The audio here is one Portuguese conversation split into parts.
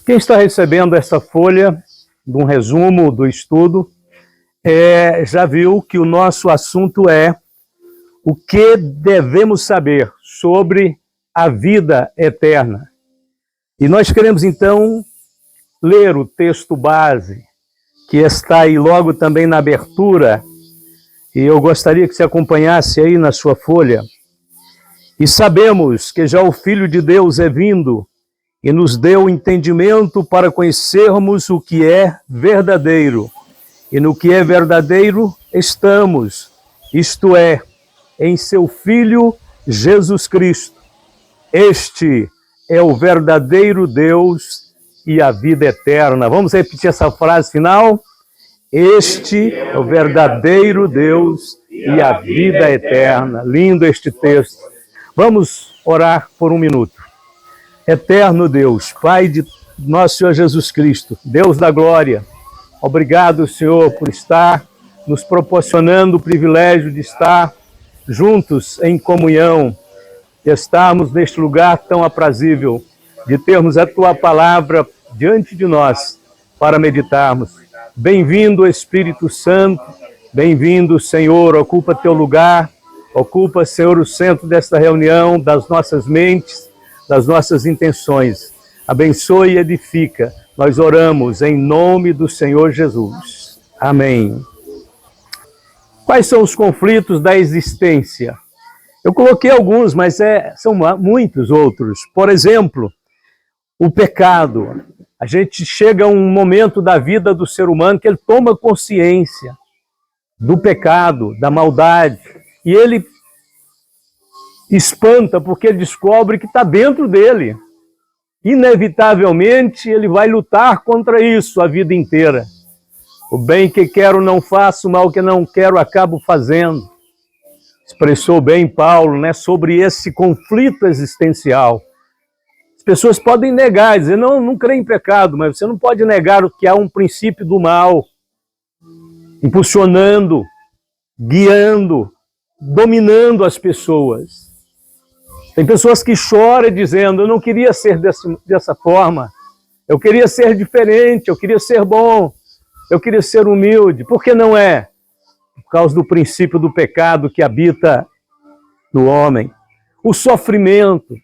Quem está recebendo essa folha de um resumo do estudo já viu que o nosso assunto é o que devemos saber sobre a vida eterna. E nós queremos então ler o texto base, que está aí logo também na abertura, e eu gostaria que você acompanhasse aí na sua folha. E sabemos que já o Filho de Deus é vindo e nos deu entendimento para conhecermos o que é verdadeiro. E no que é verdadeiro estamos, isto é, em seu Filho Jesus Cristo. Este é o verdadeiro Deus e a vida eterna. Vamos repetir essa frase final? Este é o verdadeiro Deus e a vida eterna. Lindo este texto. Vamos orar por um minuto. Eterno Deus, Pai de nosso Senhor Jesus Cristo, Deus da glória, obrigado, Senhor, por estar nos proporcionando o privilégio de estar juntos em comunhão, de estarmos neste lugar tão aprazível, de termos a Tua palavra diante de nós para meditarmos. Bem-vindo, Espírito Santo, bem-vindo, Senhor, ocupa Teu lugar, ocupa, Senhor, o centro desta reunião, das nossas mentes, das nossas intenções. Abençoe e edifica. Nós oramos em nome do Senhor Jesus. Amém. Quais são os conflitos da existência? Eu coloquei alguns, mas são muitos outros. Por exemplo, o pecado. A gente chega a um momento da vida do ser humano que ele toma consciência do pecado, da maldade, e ele espanta porque ele descobre que está dentro dele. Inevitavelmente ele vai lutar contra isso a vida inteira. O bem que quero não faço, o mal que não quero acabo fazendo. Expressou bem Paulo, né, sobre esse conflito existencial. As pessoas podem negar, dizer, não creio em pecado, mas você não pode negar o que há um princípio do mal, impulsionando, guiando, dominando as pessoas. Tem pessoas que choram dizendo, eu não queria ser dessa forma, eu queria ser diferente, eu queria ser bom, eu queria ser humilde. Por que não é? Por causa do princípio do pecado que habita no homem. O sofrimento,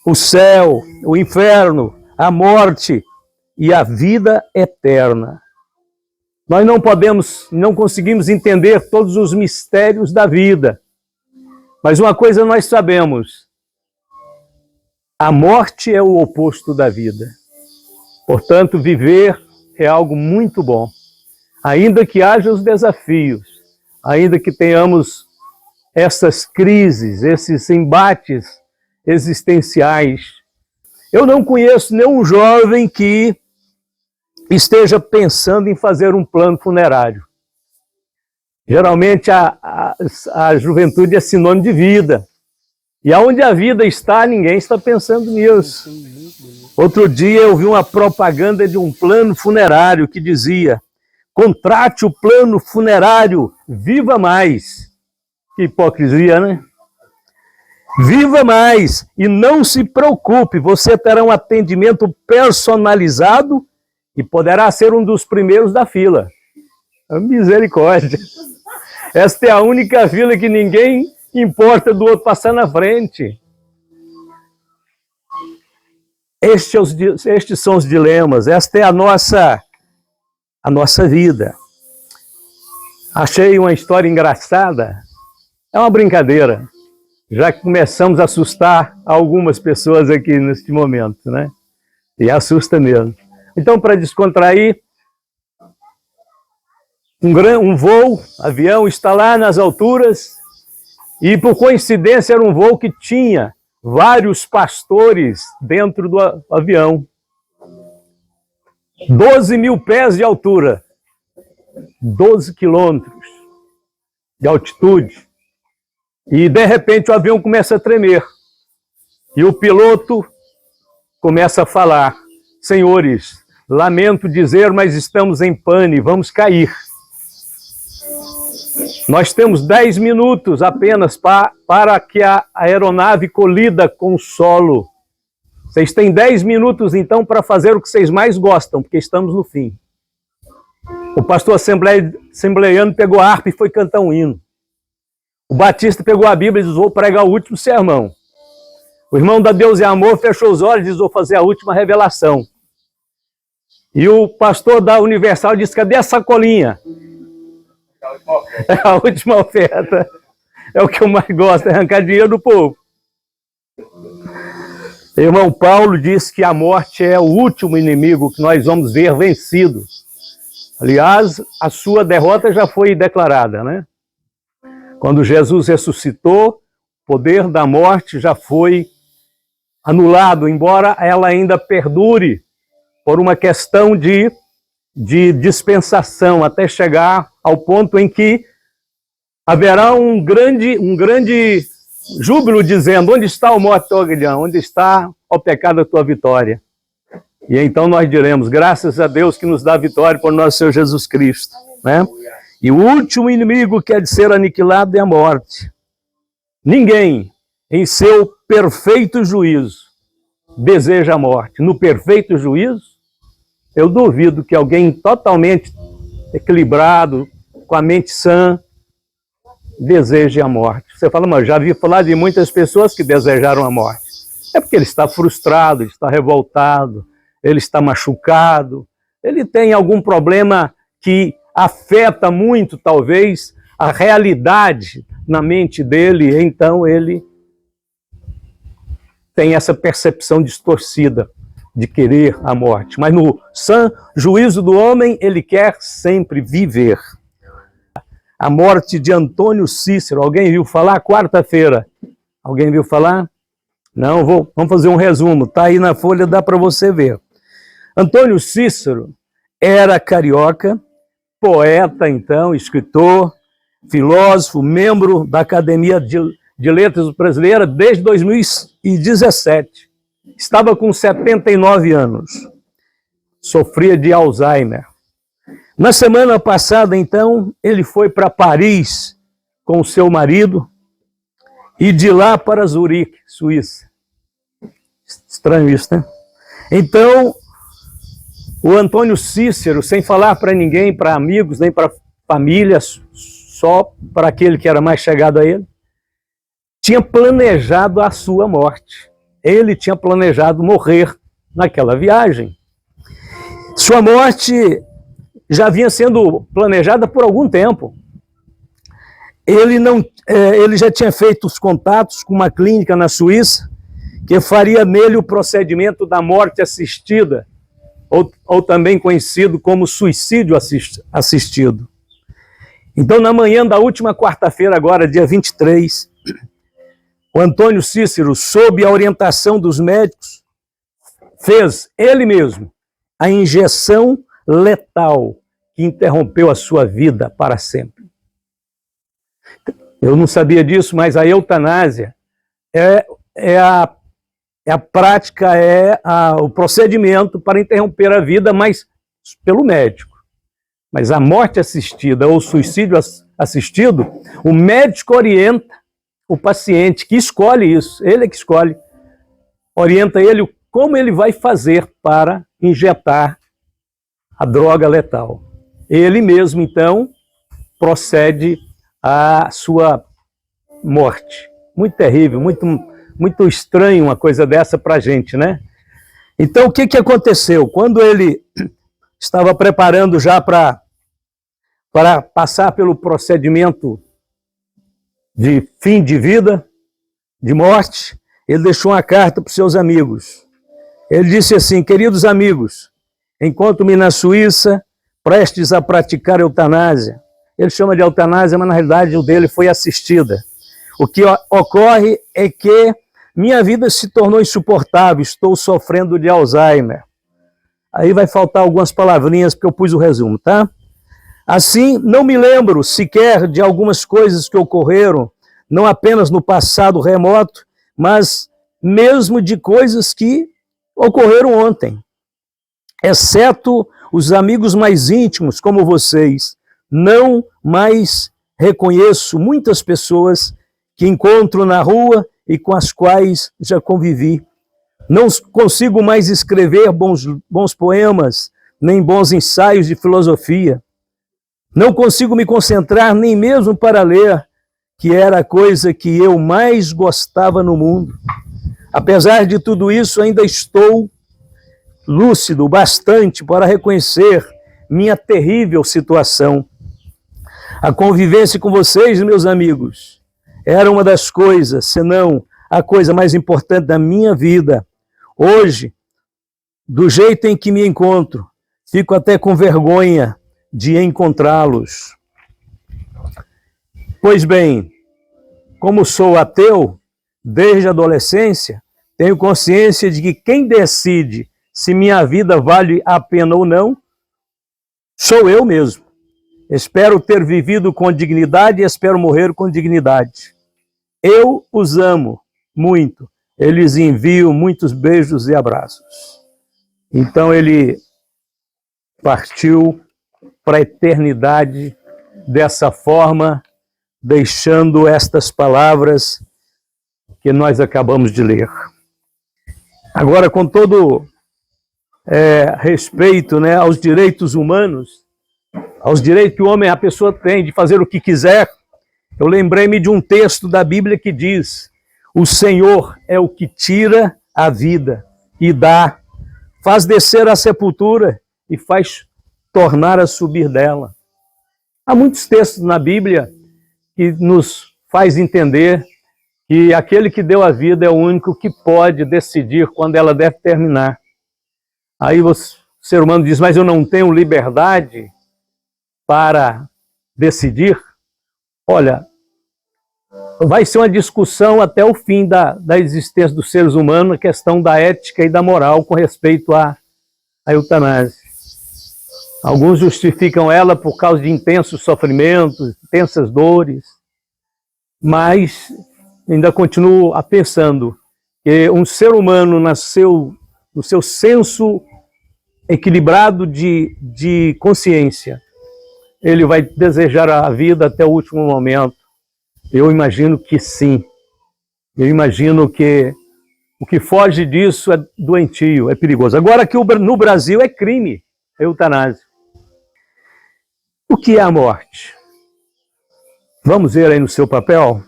o céu, o inferno, a morte e a vida eterna. Nós não conseguimos entender todos os mistérios da vida. Mas uma coisa nós sabemos, a morte é o oposto da vida. Portanto, viver é algo muito bom. Ainda que haja os desafios, ainda que tenhamos essas crises, esses embates existenciais. Eu não conheço nenhum jovem que esteja pensando em fazer um plano funerário. Geralmente a juventude é sinônimo de vida. E aonde a vida está, ninguém está pensando nisso. Outro dia eu vi uma propaganda de um plano funerário que dizia: contrate o plano funerário, viva mais. Que hipocrisia, né? Viva mais e não se preocupe, você terá um atendimento personalizado e poderá ser um dos primeiros da fila. Misericórdia. Esta é a única fila que ninguém importa do outro passar na frente. Estes são os dilemas, esta é a nossa vida. Achei uma história engraçada, é uma brincadeira, já que começamos a assustar algumas pessoas aqui neste momento, né? E assusta mesmo. Então, para descontrair, um voo, avião, está lá nas alturas e, por coincidência, era um voo que tinha vários pastores dentro do avião. 12 mil pés de altura, 12 quilômetros de altitude. E, de repente, o avião começa a tremer. E o piloto começa a falar: senhores, lamento dizer, mas estamos em pane, vamos cair. Nós temos 10 minutos apenas para que a aeronave colida com o solo. Vocês têm 10 minutos, então, para fazer o que vocês mais gostam, porque estamos no fim. O pastor assembleiano pegou a harpa e foi cantar um hino. O batista pegou a Bíblia e disse, vou pregar o último sermão. O irmão da Deus e Amor fechou os olhos e disse, vou fazer a última revelação. E o pastor da Universal disse, cadê a sacolinha? É a última oferta. É o que eu mais gosto, é arrancar dinheiro do povo. O irmão Paulo disse que a morte é o último inimigo que nós vamos ver vencido. Aliás, a sua derrota já foi declarada, né? Quando Jesus ressuscitou, o poder da morte já foi anulado, embora ela ainda perdure por uma questão de dispensação, até chegar ao ponto em que haverá um grande júbilo dizendo, onde está o morte, ó guilhão? Onde está o pecado, a tua vitória? E então nós diremos, graças a Deus que nos dá vitória por nosso Senhor Jesus Cristo, né? E o último inimigo que é de ser aniquilado é a morte. Ninguém, em seu perfeito juízo, deseja a morte. No perfeito juízo, eu duvido que alguém totalmente equilibrado, com a mente sã, deseje a morte. Você fala, mas já vi falar de muitas pessoas que desejaram a morte. É porque ele está frustrado, ele está revoltado, ele está machucado, ele tem algum problema que afeta muito, talvez, a realidade na mente dele, então ele tem essa percepção distorcida de querer a morte. Mas no sã juízo do homem, ele quer sempre viver. A morte de Antônio Cícero, alguém viu falar? Quarta-feira. Alguém viu falar? Não, vamos fazer um resumo, está aí na folha, dá para você ver. Antônio Cícero era carioca, poeta, então, escritor, filósofo, membro da Academia de Letras Brasileira desde 2017. Estava com 79 anos. Sofria de Alzheimer. Na semana passada, então, ele foi para Paris com o seu marido e de lá para Zurique, Suíça. Estranho isso, né? Então, o Antônio Cícero, sem falar para ninguém, para amigos, nem para família, só para aquele que era mais chegado a ele, tinha planejado a sua morte. Ele tinha planejado morrer naquela viagem. Sua morte já vinha sendo planejada por algum tempo. Ele já tinha feito os contatos com uma clínica na Suíça que faria nele o procedimento da morte assistida, ou também conhecido como suicídio assistido. Então, na manhã da última quarta-feira, agora, dia 23, o Antônio Cícero, sob a orientação dos médicos, fez ele mesmo a injeção letal que interrompeu a sua vida para sempre. Eu não sabia disso, mas a eutanásia é a prática, o procedimento para interromper a vida, mas pelo médico. Mas a morte assistida ou suicídio assistido, o médico orienta o paciente, que escolhe isso, ele é que escolhe, orienta ele como ele vai fazer para injetar a droga letal. Ele mesmo, então, procede à sua morte. Muito terrível, muito estranho uma coisa dessa para a gente, né? Então, o que aconteceu? Quando ele estava preparando já para passar pelo procedimento de fim de vida, de morte, ele deixou uma carta para os seus amigos. Ele disse assim, queridos amigos, encontro-me na Suíça, prestes a praticar eutanásia. Ele chama de eutanásia, mas na realidade o dele foi assistida. O que ocorre é que minha vida se tornou insuportável, estou sofrendo de Alzheimer. Aí vai faltar algumas palavrinhas, porque eu pus o resumo, tá? Assim, não me lembro sequer de algumas coisas que ocorreram, não apenas no passado remoto, mas mesmo de coisas que ocorreram ontem. Exceto os amigos mais íntimos, como vocês, não mais reconheço muitas pessoas que encontro na rua e com as quais já convivi Não consigo mais escrever bons poemas, nem bons ensaios de filosofia. Não consigo me concentrar nem mesmo para ler, que era a coisa que eu mais gostava no mundo. Apesar de tudo isso, ainda estou lúcido bastante para reconhecer minha terrível situação. A convivência com vocês, meus amigos, era uma das coisas, se não a coisa mais importante da minha vida. Hoje, do jeito em que me encontro, fico até com vergonha de encontrá-los. Pois bem, como sou ateu, desde a adolescência, tenho consciência de que quem decide se minha vida vale a pena ou não, sou eu mesmo. Espero ter vivido com dignidade e espero morrer com dignidade. Eu os amo muito. Eu lhes envio muitos beijos e abraços. Então ele partiu para a eternidade dessa forma, deixando estas palavras que nós acabamos de ler. Agora, com todo respeito, né, aos direitos humanos, aos direitos que o homem, a pessoa tem de fazer o que quiser, eu lembrei-me de um texto da Bíblia que diz: o Senhor é o que tira a vida e dá, faz descer a sepultura e faz tornar a subir dela. Há muitos textos na Bíblia que nos faz entender que aquele que deu a vida é o único que pode decidir quando ela deve terminar. Aí o ser humano diz, mas eu não tenho liberdade para decidir. Olha, vai ser uma discussão até o fim da existência dos seres humanos, a questão da ética e da moral com respeito à eutanásia. Alguns justificam ela por causa de intensos sofrimentos, intensas dores, mas ainda continuo pensando que um ser humano nasceu no seu senso equilibrado de consciência. Ele vai desejar a vida até o último momento. Eu imagino que sim. Eu imagino que o que foge disso é doentio, é perigoso. Agora que no Brasil é crime a eutanásia. O que é a morte? Vamos ver aí no seu papel.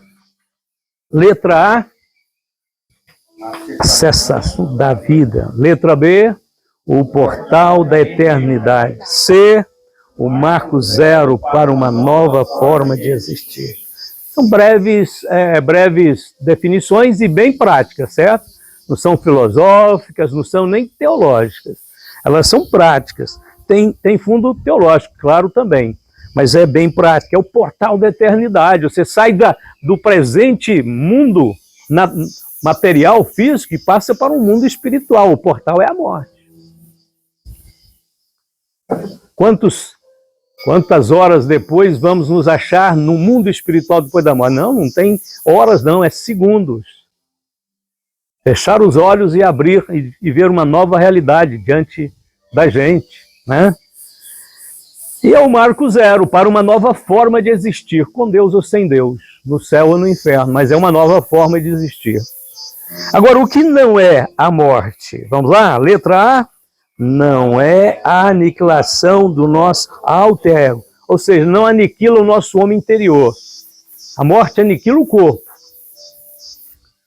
Letra A, cessação da vida. Letra B, o portal da eternidade. C, o marco zero para uma nova forma de existir. São breves definições e bem práticas, certo? Não são filosóficas, não são nem teológicas. Elas são práticas. Tem fundo teológico, claro, também. Mas é bem prática. É o portal da eternidade. Você sai do presente mundo material, físico, e passa para um mundo espiritual. O portal é a morte. Quantas horas depois vamos nos achar no mundo espiritual depois da morte? Não tem horas não, é segundos. Fechar os olhos e abrir e ver uma nova realidade diante da gente, né? E é o marco zero para uma nova forma de existir, com Deus ou sem Deus, no céu ou no inferno, mas é uma nova forma de existir. Agora, o que não é a morte? Vamos lá, letra A. Não é a aniquilação do nosso alter ego, ou seja, não aniquila o nosso homem interior. A morte aniquila o corpo.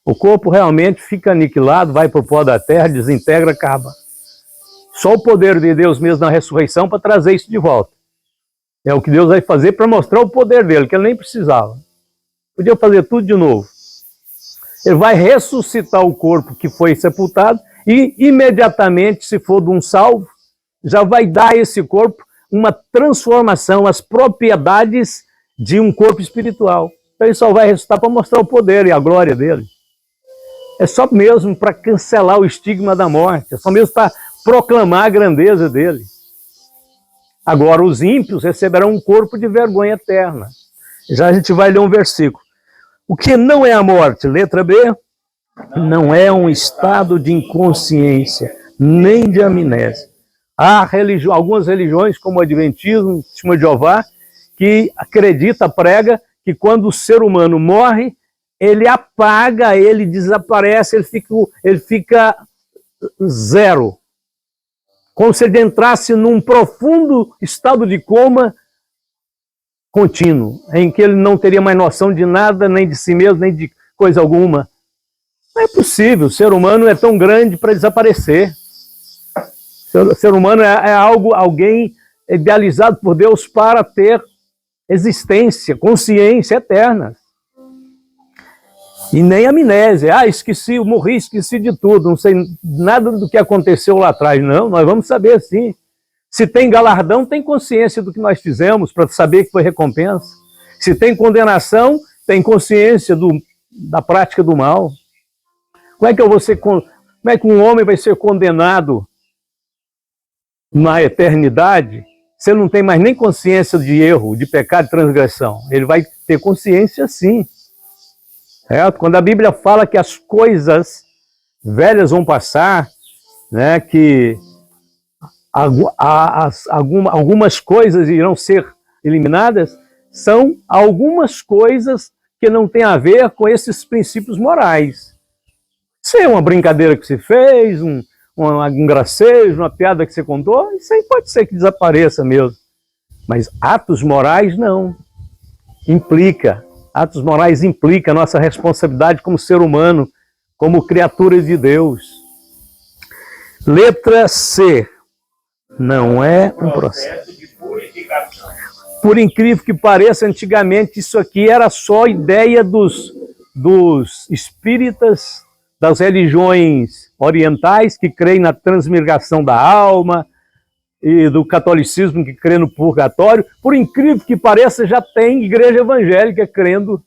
O corpo realmente fica aniquilado, vai para o pó da terra, desintegra, acaba. Só o poder de Deus mesmo na ressurreição para trazer isso de volta. É o que Deus vai fazer para mostrar o poder dele, que ele nem precisava. Podia fazer tudo de novo. Ele vai ressuscitar o corpo que foi sepultado e imediatamente, se for de um salvo, já vai dar a esse corpo uma transformação, as propriedades de um corpo espiritual. Então ele só vai ressuscitar para mostrar o poder e a glória dele. É só mesmo para cancelar o estigma da morte, é só mesmo para proclamar a grandeza dele. Agora os ímpios receberão um corpo de vergonha eterna. Já a gente vai ler um versículo. O que não é a morte? Letra B. Não é um estado de inconsciência, nem de amnésia. Há algumas religiões, como o Adventismo, o Testemunho de Jeová, que prega que quando o ser humano morre, ele apaga, ele desaparece, ele fica zero. Como se ele entrasse num profundo estado de coma contínuo, em que ele não teria mais noção de nada, nem de si mesmo, nem de coisa alguma. Não é possível, o ser humano é tão grande para desaparecer. O ser humano é alguém idealizado por Deus para ter existência, consciência eterna. E nem amnésia. Esqueci, morri, esqueci de tudo, não sei nada do que aconteceu lá atrás. Não, nós vamos saber sim. Se tem galardão, tem consciência do que nós fizemos para saber que foi recompensa. Se tem condenação, tem consciência da prática do mal. Como é que um homem vai ser condenado na eternidade se ele não tem mais nem consciência de erro, de pecado e transgressão? Ele vai ter consciência sim. Quando a Bíblia fala que as coisas velhas vão passar, né, que algumas coisas irão ser eliminadas, são algumas coisas que não têm a ver com esses princípios morais. Se é uma brincadeira que se fez, um gracejo, uma piada que você contou, isso aí pode ser que desapareça mesmo. Mas atos morais não. Atos morais implica a nossa responsabilidade como ser humano, como criatura de Deus. Letra C. Não é um processo de purificação. Por incrível que pareça, antigamente isso aqui era só ideia dos espíritas, das religiões orientais que creem na transmigração da alma e do catolicismo que crê no purgatório. Por incrível que pareça, já tem igreja evangélica crendo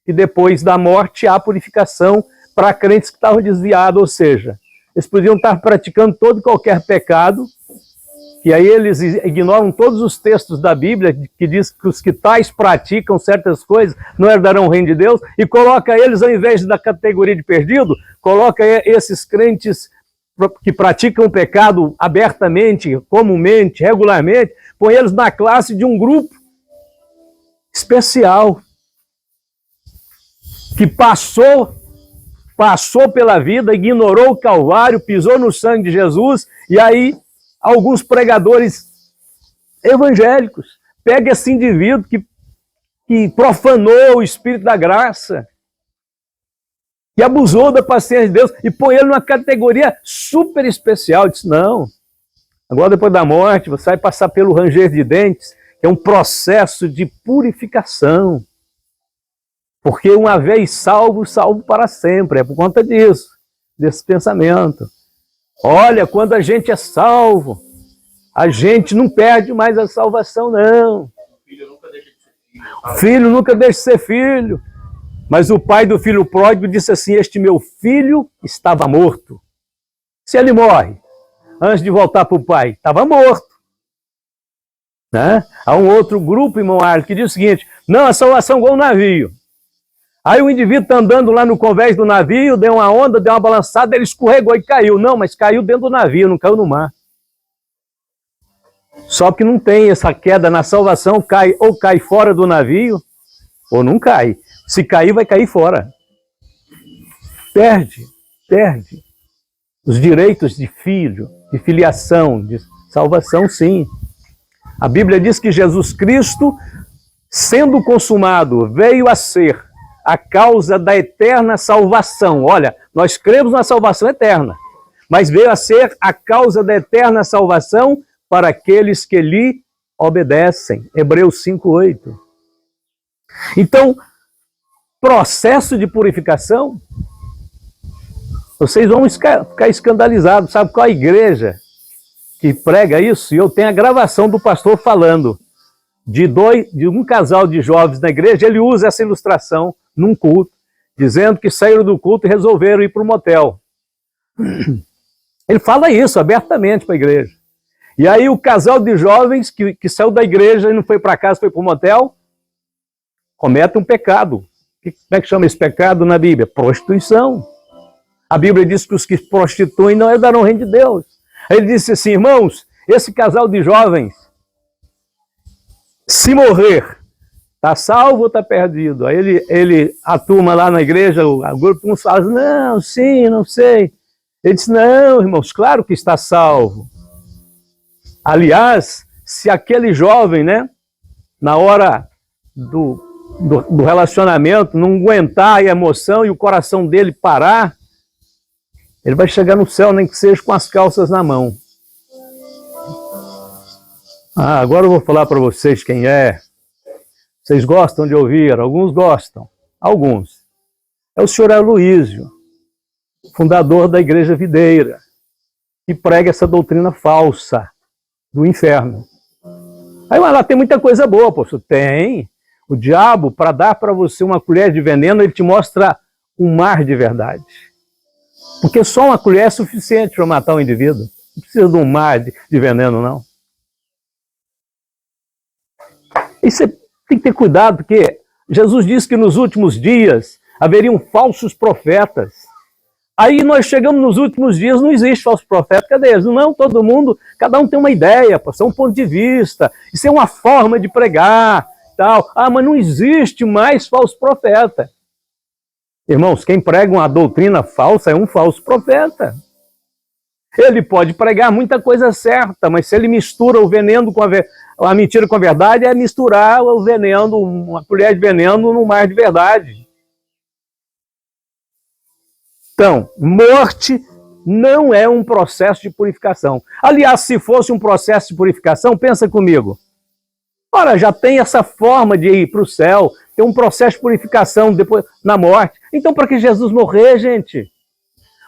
que depois da morte há purificação para crentes que estavam desviados, ou seja, eles podiam estar praticando todo e qualquer pecado, e aí eles ignoram todos os textos da Bíblia que diz que os que tais praticam certas coisas não herdarão o reino de Deus, e coloca eles, ao invés da categoria de perdido, coloca esses crentes que praticam o pecado abertamente, comumente, regularmente, põe eles na classe de um grupo especial, que passou pela vida, ignorou o Calvário, pisou no sangue de Jesus, e aí alguns pregadores evangélicos pegam esse indivíduo que profanou o Espírito da graça, que abusou da paciência de Deus, e põe ele numa categoria super especial. Diz, não, agora depois da morte você vai passar pelo ranger de dentes, que é um processo de purificação. Porque uma vez salvo, salvo para sempre. É por conta disso, desse pensamento. Olha, quando a gente é salvo, a gente não perde mais a salvação, não. O filho nunca deixa de ser filho. Mas o pai do filho pródigo disse assim, este meu filho estava morto. Se ele morre, antes de voltar para o pai, estava morto. Né? Há um outro grupo, irmão Arlen, que diz o seguinte, não, a salvação é igual um navio. Aí o indivíduo está andando lá no convés do navio, deu uma onda, deu uma balançada, ele escorregou e caiu. Não, mas caiu dentro do navio, não caiu no mar. Só que não tem essa queda na salvação, ou cai fora do navio, ou não cai. Se cair, vai cair fora. Perde os direitos de filho, de filiação, de salvação, sim. A Bíblia diz que Jesus Cristo, sendo consumado, veio a ser a causa da eterna salvação. Olha, nós cremos na salvação eterna, mas veio a ser a causa da eterna salvação para aqueles que lhe obedecem. Hebreus 5:8. Então, processo de purificação, vocês vão ficar escandalizados. Sabe qual a igreja que prega isso? E eu tenho a gravação do pastor falando de um casal de jovens na igreja. Ele usa essa ilustração num culto, dizendo que saíram do culto e resolveram ir para o motel. Ele fala isso abertamente para a igreja. E aí o casal de jovens que saiu da igreja e não foi para casa, foi para o motel, comete um pecado. Como é que chama esse pecado na Bíblia? Prostituição. A Bíblia diz que os que prostituem não herdarão o reino de Deus. Aí ele disse assim, irmãos, esse casal de jovens, se morrer, está salvo ou está perdido? Aí a turma lá na igreja, o grupo, uns fala, não, sim, não sei. Ele disse, não, irmãos, claro que está salvo. Aliás, se aquele jovem, né, na hora do relacionamento, não aguentar a emoção e o coração dele parar, ele vai chegar no céu, nem que seja com as calças na mão. Agora eu vou falar para vocês quem é. Vocês gostam de ouvir? Alguns gostam. Alguns. É o senhor Aloísio, fundador da Igreja Videira, que prega essa doutrina falsa do inferno. Aí lá tem muita coisa boa, poxa. Tem. O diabo, para dar para você uma colher de veneno, ele te mostra um mar de verdade. Porque só uma colher é suficiente para matar um indivíduo. Não precisa de um mar de veneno, não. E você tem que ter cuidado, porque Jesus disse que nos últimos dias haveriam falsos profetas. Aí nós chegamos nos últimos dias, não existe falso profeta. Cadê eles? Não, todo mundo, cada um tem uma ideia, isso é um ponto de vista, isso é uma forma de pregar, tal. Mas não existe mais falso profeta. Irmãos, quem prega uma doutrina falsa é um falso profeta. Ele pode pregar muita coisa certa, mas se ele mistura o veneno com a mentira com a verdade, é misturar o veneno, uma colher de veneno no mar de verdade. Então, morte não é um processo de purificação. Aliás, se fosse um processo de purificação, pensa comigo. Ora, já tem essa forma de ir para o céu, tem um processo de purificação depois na morte. Então, para que Jesus morrer, gente?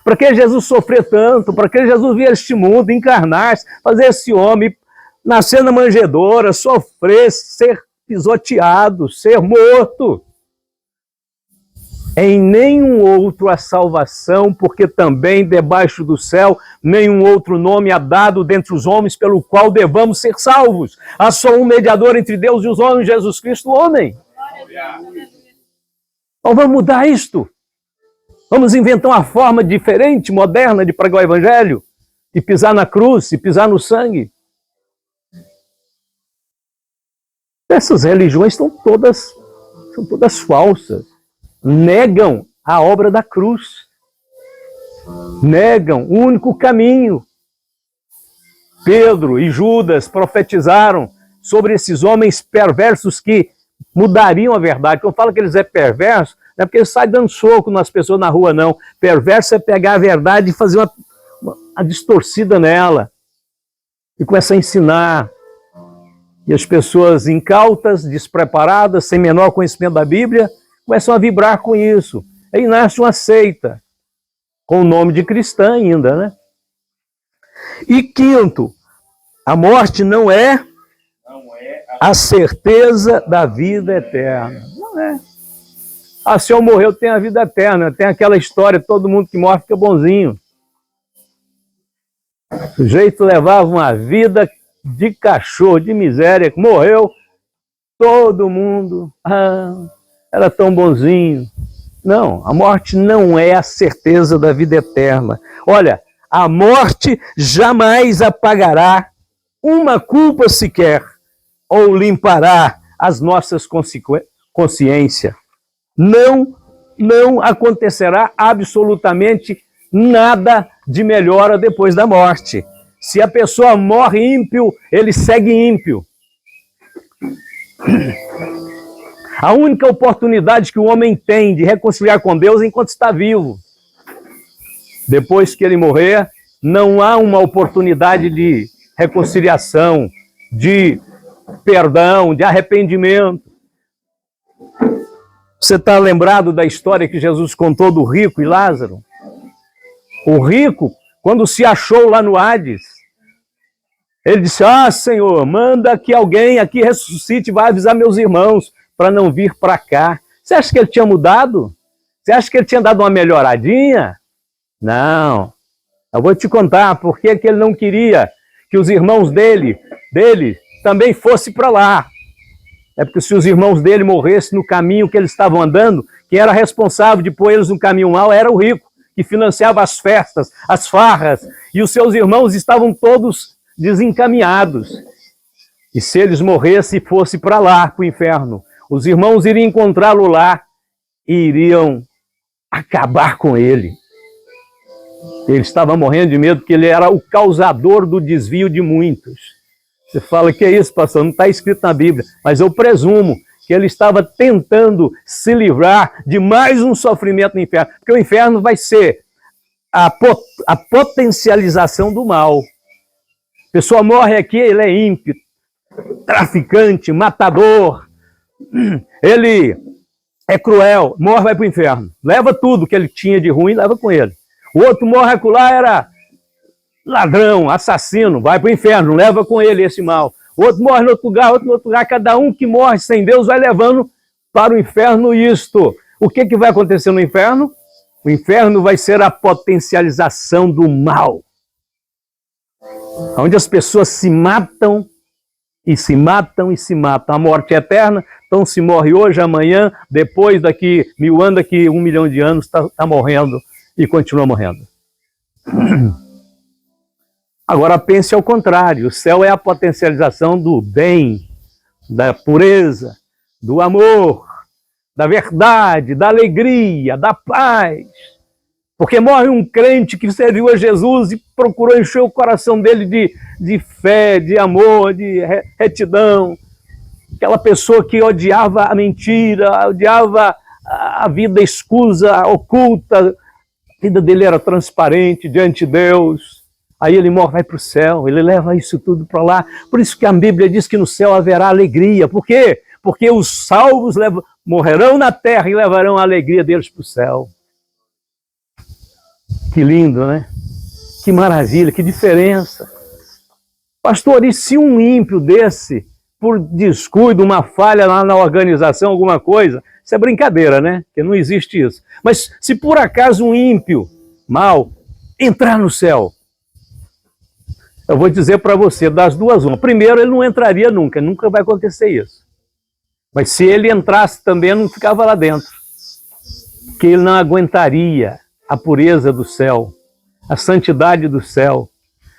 Para que Jesus sofrer tanto? Para que Jesus vir a este mundo, encarnar-se, fazer esse homem nascer na manjedoura, sofrer, ser pisoteado, ser morto? Em nenhum outro há salvação, porque também debaixo do céu nenhum outro nome há dado dentre os homens pelo qual devamos ser salvos. Há só um mediador entre Deus e os homens, Jesus Cristo, o homem. Então vamos mudar isto. Vamos inventar uma forma diferente, moderna de pregar o evangelho, de pisar na cruz, de pisar no sangue. Essas religiões são todas falsas. Negam a obra da cruz. Negam o único caminho. Pedro e Judas profetizaram sobre esses homens perversos que mudariam a verdade. Quando eu falo que eles é perversos, não é porque eles saem dando soco nas pessoas na rua, não. Perverso é pegar a verdade e fazer uma distorcida nela. E começa a ensinar. E as pessoas incautas, despreparadas, sem menor conhecimento da Bíblia, começam a vibrar com isso. Aí nasce uma seita, com o nome de cristã ainda, né? E quinto, a morte não é a certeza da vida eterna. Não é. Se eu morrer, eu tenho a vida eterna. Tem aquela história, todo mundo que morre fica bonzinho. O sujeito levava uma vida de cachorro, de miséria, morreu, todo mundo... era tão bonzinho. Não, a morte não é a certeza da vida eterna. Olha, a morte jamais apagará uma culpa sequer, ou limpará as nossas consciências. Não acontecerá absolutamente nada de melhora depois da morte. Se a pessoa morre ímpio, ele segue ímpio. A única oportunidade que o homem tem de reconciliar com Deus é enquanto está vivo. Depois que ele morrer, não há uma oportunidade de reconciliação, de perdão, de arrependimento. Você está lembrado da história que Jesus contou do rico e Lázaro? O rico, quando se achou lá no Hades, ele disse, Senhor, manda que alguém aqui ressuscite e vai avisar meus irmãos para não vir para cá. Você acha que ele tinha mudado? Você acha que ele tinha dado uma melhoradinha? Não. Eu vou te contar por que ele não queria que os irmãos dele também fossem para lá. É porque se os irmãos dele morressem no caminho que eles estavam andando, quem era responsável de pôr eles no caminho mau era o rico, que financiava as festas, as farras, e os seus irmãos estavam todos desencaminhados. E se eles morressem e fossem para lá, para o inferno, os irmãos iriam encontrá-lo lá e iriam acabar com ele. Ele estava morrendo de medo porque ele era o causador do desvio de muitos. Você fala, que é isso, pastor? Não está escrito na Bíblia, mas eu presumo que ele estava tentando se livrar de mais um sofrimento no inferno, porque o inferno vai ser a potencialização do mal. A pessoa morre aqui, ele é ímpio, traficante, matador, ele é cruel, morre, vai para o inferno. Leva tudo que ele tinha de ruim, leva com ele. O outro morre acolá, era ladrão, assassino, vai para o inferno, leva com ele esse mal. O outro morre no outro lugar, outro no outro lugar. Cada um que morre sem Deus vai levando para o inferno isto. O que vai acontecer no inferno? O inferno vai ser a potencialização do mal. Onde as pessoas se matam e se matam e se matam. A morte é eterna, então se morre hoje, amanhã, depois, daqui 1000 anos, daqui 1 milhão de anos, está morrendo e continua morrendo. Agora pense ao contrário, o céu é a potencialização do bem, da pureza, do amor, da verdade, da alegria, da paz. Porque morre um crente que serviu a Jesus e procurou encher o coração dele de fé, de amor, de retidão. Aquela pessoa que odiava a mentira, odiava a vida escusa, oculta. A vida dele era transparente diante de Deus. Aí ele morre, vai para o céu, ele leva isso tudo para lá. Por isso que a Bíblia diz que no céu haverá alegria. Por quê? Porque os salvos morrerão na terra e levarão a alegria deles para o céu. Que lindo, né? Que maravilha, que diferença. Pastor, e se um ímpio desse, por descuido, uma falha lá na organização, alguma coisa, isso é brincadeira, né? Porque não existe isso. Mas se por acaso um ímpio, mal, entrar no céu, eu vou dizer para você, das duas uma. Primeiro, ele não entraria nunca, nunca vai acontecer isso. Mas se ele entrasse também, não ficava lá dentro. Porque ele não aguentaria a pureza do céu, a santidade do céu.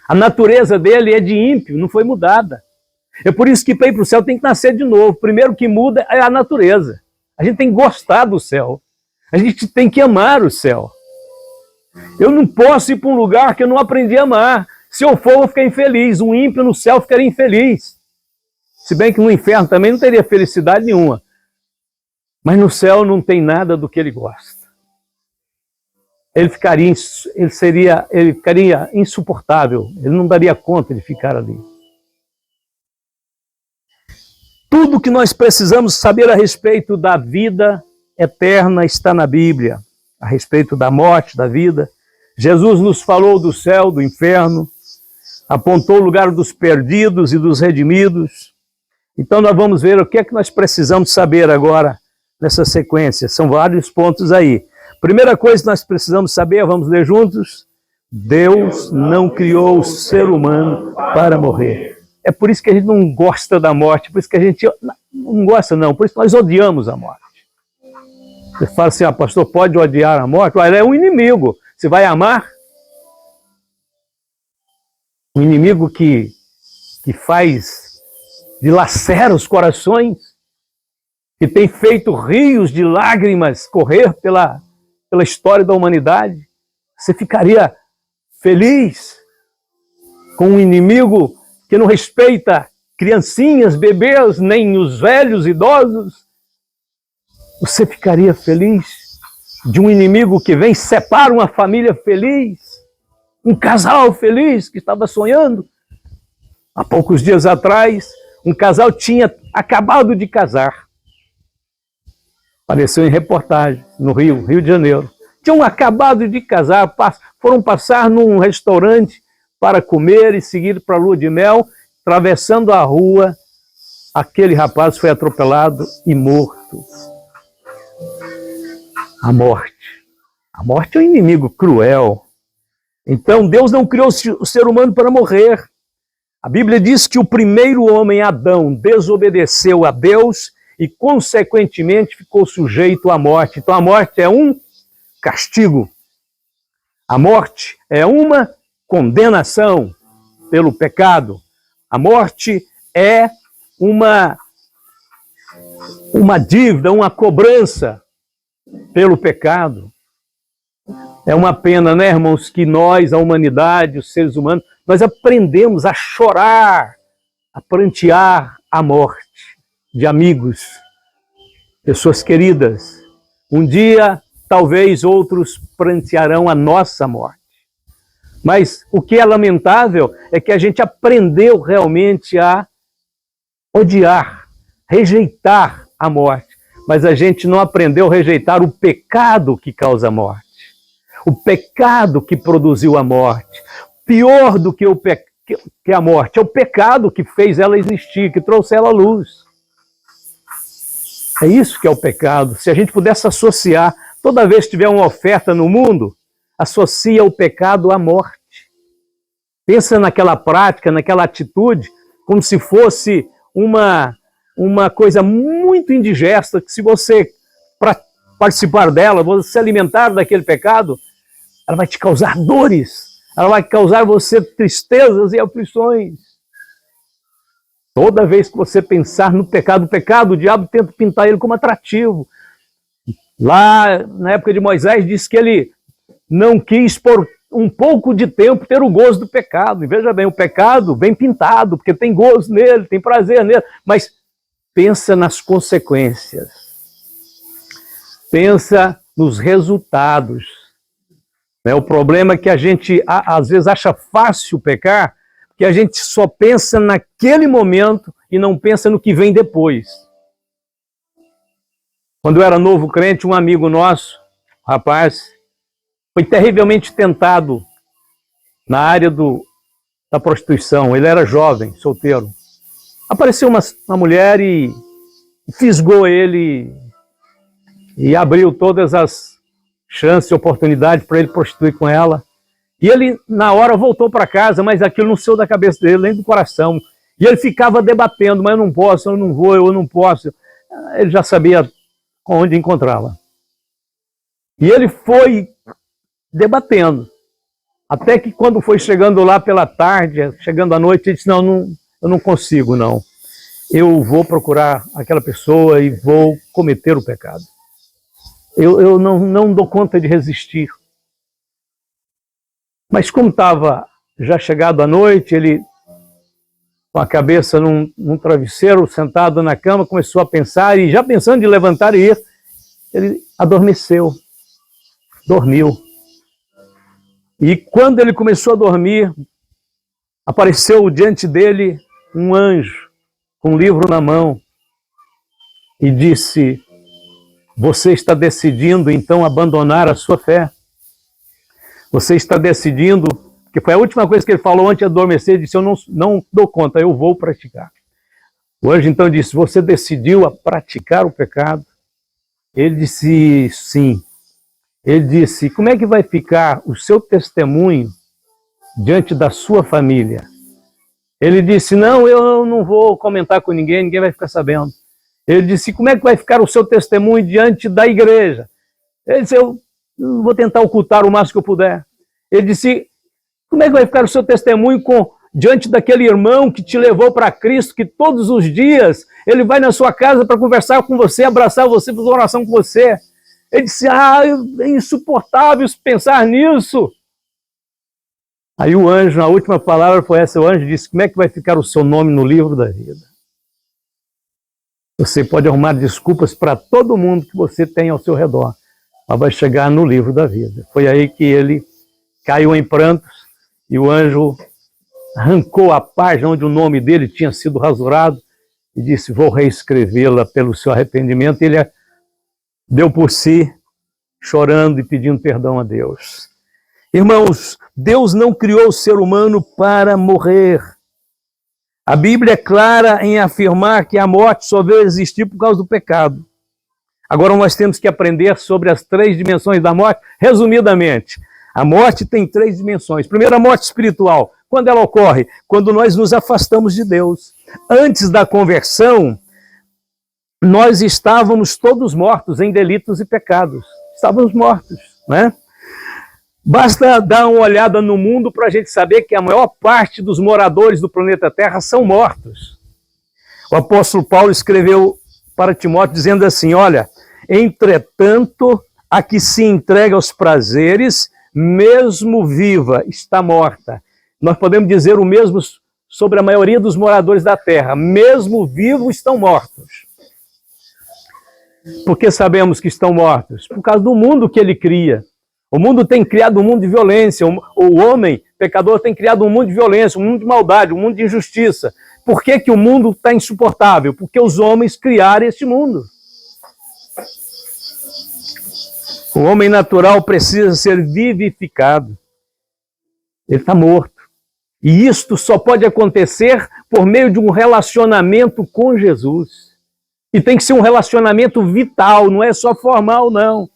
A natureza dele é de ímpio, não foi mudada. É por isso que para ir para o céu tem que nascer de novo. Primeiro que muda é a natureza. A gente tem que gostar do céu. A gente tem que amar o céu. Eu não posso ir para um lugar que eu não aprendi a amar. Se eu for, eu vou ficar infeliz. Um ímpio no céu ficaria infeliz. Se bem que no inferno também não teria felicidade nenhuma. Mas no céu não tem nada do que ele gosta. Ele ficaria insuportável. Ele não daria conta de ficar ali. Tudo que nós precisamos saber a respeito da vida eterna está na Bíblia. A respeito da morte, da vida. Jesus nos falou do céu, do inferno. Apontou o lugar dos perdidos e dos redimidos. Então nós vamos ver o que é que nós precisamos saber agora nessa sequência. São vários pontos aí. Primeira coisa que nós precisamos saber, vamos ler juntos. Deus não criou o ser humano para morrer. É por isso que a gente não gosta da morte, por isso que a gente não gosta não, por isso que nós odiamos a morte. Você fala assim, pastor, pode odiar a morte? Ela é um inimigo. Você vai amar? Um inimigo que dilacera os corações, que tem feito rios de lágrimas correr pela história da humanidade. Você ficaria feliz com um inimigo que não respeita criancinhas, bebês, nem os velhos, idosos? Você ficaria feliz de um inimigo que vem, separa uma família feliz, um casal feliz que estava sonhando? Há poucos dias atrás, um casal tinha acabado de casar. Apareceu em reportagem no Rio de Janeiro. Tinham acabado de casar, foram passar num restaurante para comer e seguir para a lua de mel. Atravessando a rua, aquele rapaz foi atropelado e morto. A morte. A morte é um inimigo cruel. Então Deus não criou o ser humano para morrer. A Bíblia diz que o primeiro homem, Adão, desobedeceu a Deus e, consequentemente, ficou sujeito à morte. Então a morte é um castigo. A morte é uma condenação pelo pecado. A morte é uma dívida, uma cobrança pelo pecado. É uma pena, né, irmãos, que nós, a humanidade, os seres humanos, nós aprendemos a chorar, a prantear a morte de amigos, pessoas queridas. Um dia, talvez outros prantearão a nossa morte. Mas o que é lamentável é que a gente aprendeu realmente a odiar, rejeitar a morte. Mas a gente não aprendeu a rejeitar o pecado que causa a morte. O pecado que produziu a morte. Pior do que a morte é o pecado que fez ela existir, que trouxe ela à luz. É isso que é o pecado. Se a gente pudesse associar, toda vez que tiver uma oferta no mundo, associa o pecado à morte. Pensa naquela prática, naquela atitude, como se fosse uma coisa muito indigesta, que se você participar dela, você se alimentar daquele pecado, ela vai te causar dores, ela vai causar você tristezas e aflições. Toda vez que você pensar no pecado, o diabo tenta pintar ele como atrativo. Lá, na época de Moisés, diz que ele não quis por um pouco de tempo ter o gozo do pecado. E veja bem, o pecado vem pintado, porque tem gozo nele, tem prazer nele, mas pensa nas consequências. Pensa nos resultados. O problema é que a gente, às vezes, acha fácil pecar, que a gente só pensa naquele momento e não pensa no que vem depois. Quando eu era novo crente, um amigo nosso, rapaz, foi terrivelmente tentado na área da prostituição. Ele era jovem, solteiro. Apareceu uma mulher e fisgou ele e abriu todas as chances e oportunidades para ele prostituir com ela. E ele, na hora, voltou para casa, mas aquilo não saiu da cabeça dele, nem do coração. E ele ficava debatendo, mas eu não posso, eu não vou, eu não posso. Ele já sabia onde encontrá-la. E ele foi debatendo. Até que quando foi chegando lá pela tarde, chegando à noite, ele disse, não, eu não consigo, não. Eu vou procurar aquela pessoa e vou cometer o pecado. Eu não dou conta de resistir. Mas como estava já chegado à noite, ele, com a cabeça num travesseiro, sentado na cama, começou a pensar, e já pensando em levantar e ir, ele adormeceu, dormiu. E quando ele começou a dormir, apareceu diante dele um anjo, com um livro na mão, e disse, você está decidindo então abandonar a sua fé? Você está decidindo, que foi a última coisa que ele falou antes de adormecer, disse, eu não dou conta, eu vou praticar. O anjo então disse, você decidiu a praticar o pecado? Ele disse, sim. Ele disse, como é que vai ficar o seu testemunho diante da sua família? Ele disse, não, eu não vou comentar com ninguém, ninguém vai ficar sabendo. Ele disse, como é que vai ficar o seu testemunho diante da igreja? Ele disse, eu vou tentar ocultar o máximo que eu puder. Ele disse, como é que vai ficar o seu testemunho diante daquele irmão que te levou para Cristo, que todos os dias ele vai na sua casa para conversar com você, abraçar você, fazer oração com você? Ele disse, é insuportável pensar nisso. Aí o anjo, a última palavra foi essa, o anjo disse, como é que vai ficar o seu nome no livro da vida? Você pode arrumar desculpas para todo mundo que você tem ao seu redor, mas vai chegar no livro da vida. Foi aí que ele caiu em prantos e o anjo arrancou a página onde o nome dele tinha sido rasurado e disse, vou reescrevê-la pelo seu arrependimento. E ele deu por si, chorando e pedindo perdão a Deus. Irmãos, Deus não criou o ser humano para morrer. A Bíblia é clara em afirmar que a morte só veio existir por causa do pecado. Agora nós temos que aprender sobre as 3 dimensões da morte, resumidamente. A morte tem 3 dimensões. Primeiro, a morte espiritual. Quando ela ocorre? Quando nós nos afastamos de Deus. Antes da conversão, nós estávamos todos mortos em delitos e pecados. Estávamos mortos, né? Basta dar uma olhada no mundo para a gente saber que a maior parte dos moradores do planeta Terra são mortos. O apóstolo Paulo escreveu para Timóteo dizendo assim, olha, entretanto, a que se entrega aos prazeres mesmo viva, está morta. Nós podemos dizer o mesmo sobre a maioria dos moradores da terra. Mesmo vivos, estão mortos. Por que sabemos que estão mortos? Por causa do mundo que ele cria. O mundo tem criado um mundo de violência. O homem, pecador, tem criado um mundo de violência, um mundo de maldade, um mundo de injustiça. Por que que o mundo está insuportável? Porque os homens criaram este mundo. O homem natural precisa ser vivificado. Ele está morto. E isto só pode acontecer por meio de um relacionamento com Jesus. E tem que ser um relacionamento vital, não é só formal, não.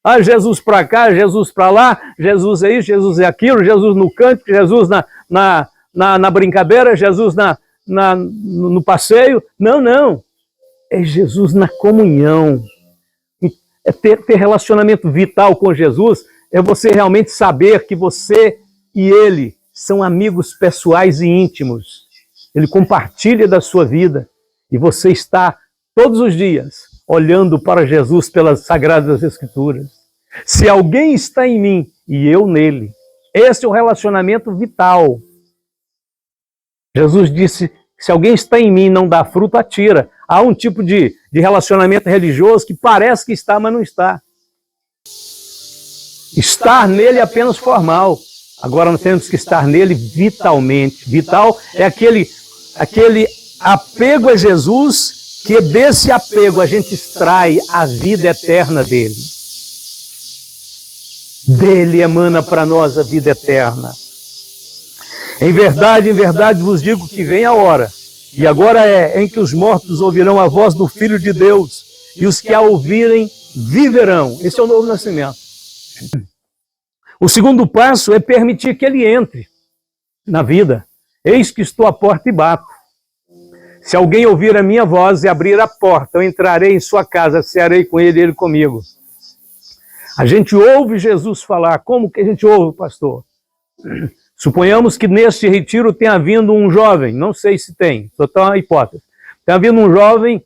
Ah, Jesus para cá, Jesus para lá, Jesus é isso, Jesus é aquilo, Jesus no canto, Jesus na brincadeira, Jesus no passeio. Não, não. É Jesus na comunhão. É ter relacionamento vital com Jesus, é você realmente saber que você e ele são amigos pessoais e íntimos. Ele compartilha da sua vida e você está todos os dias olhando para Jesus pelas Sagradas Escrituras. Se alguém está em mim e eu nele, esse é o relacionamento vital. Jesus disse, se alguém está em mim e não dá fruto, atira. Há um tipo de relacionamento religioso que parece que está, mas não está. Estar nele é apenas formal. Agora nós temos que estar nele vitalmente. Vital é aquele apego a Jesus, que desse apego a gente extrai a vida eterna dele. Dele emana para nós a vida eterna. Em verdade vos digo que vem a hora, e agora é, em que os mortos ouvirão a voz do Filho de Deus, e os que a ouvirem viverão. Esse é o novo nascimento. O segundo passo é permitir que ele entre na vida. Eis que estou à porta e bato. Se alguém ouvir a minha voz e abrir a porta, eu entrarei em sua casa, cearei com ele e ele comigo. A gente ouve Jesus falar. Como que a gente ouve, pastor? Suponhamos que neste retiro tenha vindo um jovem, não sei se tem, só está uma hipótese. Tenha vindo um jovem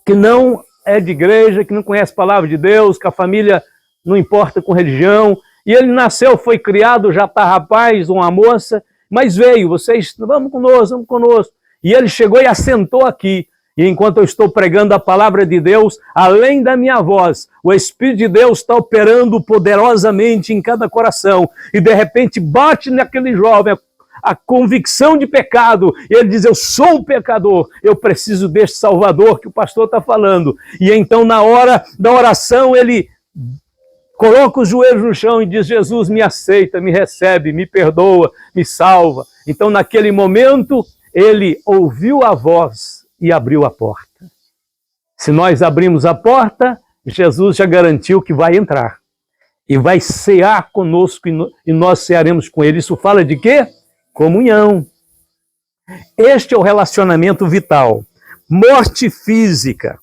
que não é de igreja, que não conhece a palavra de Deus, que a família não importa com religião, e ele nasceu, foi criado, já está rapaz, uma moça, mas veio, vocês, vamos conosco. E ele chegou e assentou aqui. E enquanto eu estou pregando a palavra de Deus, além da minha voz, o Espírito de Deus está operando poderosamente em cada coração. E de repente bate naquele jovem a convicção de pecado. E ele diz, eu sou um pecador, eu preciso deste Salvador que o pastor está falando. E então na hora da oração ele coloca os joelhos no chão e diz, Jesus me aceita, me recebe, me perdoa, me salva. Então naquele momento ele ouviu a voz e abriu a porta. Se nós abrimos a porta, Jesus já garantiu que vai entrar. E vai cear conosco e nós cearemos com ele. Isso fala de quê? Comunhão. Este é o relacionamento vital. Morte física.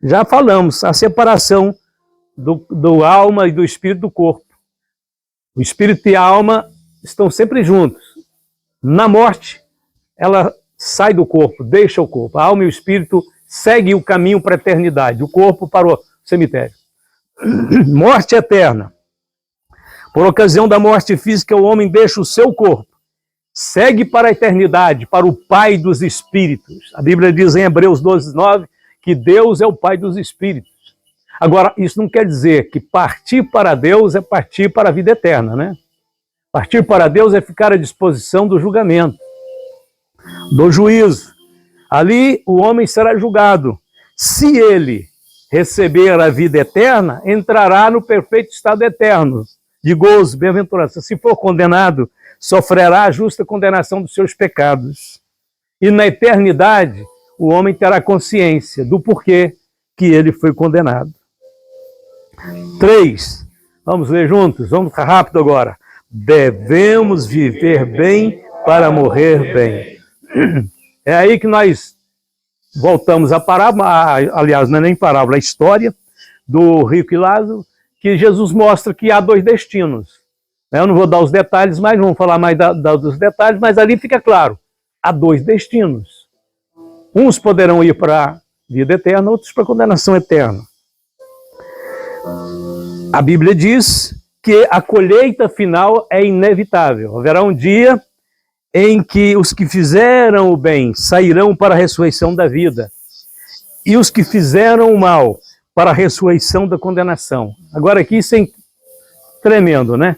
Já falamos, a separação do alma e do espírito do corpo. O espírito e a alma estão sempre juntos. Na morte, ela sai do corpo, deixa o corpo. A alma e o espírito seguem o caminho para a eternidade, o corpo para o cemitério. Morte eterna. Por ocasião da morte física, o homem deixa o seu corpo, segue para a eternidade, para o Pai dos Espíritos. A Bíblia diz em Hebreus 12:9 que Deus é o Pai dos Espíritos. Agora, isso não quer dizer que partir para Deus é partir para a vida eterna, né? Partir para Deus é ficar à disposição do julgamento, do juízo. Ali o homem será julgado. Se ele receber a vida eterna, entrará no perfeito estado eterno, de gozo, bem-aventurança. Se for condenado, sofrerá a justa condenação dos seus pecados. E na eternidade, o homem terá consciência do porquê que ele foi condenado. 3. Vamos ler juntos? Vamos rápido agora. Devemos viver bem para morrer bem. É aí que nós voltamos à parábola, aliás, não é nem parábola, a história do rico e Lázaro, que Jesus mostra que há 2 destinos. Eu não vou dar os detalhes, mas não vou falar mais dos detalhes, mas ali fica claro, há 2 destinos. Uns poderão ir para a vida eterna, outros para a condenação eterna. A Bíblia diz que a colheita final é inevitável. Haverá um dia em que os que fizeram o bem sairão para a ressurreição da vida, e os que fizeram o mal para a ressurreição da condenação. Agora aqui isso é tremendo, né?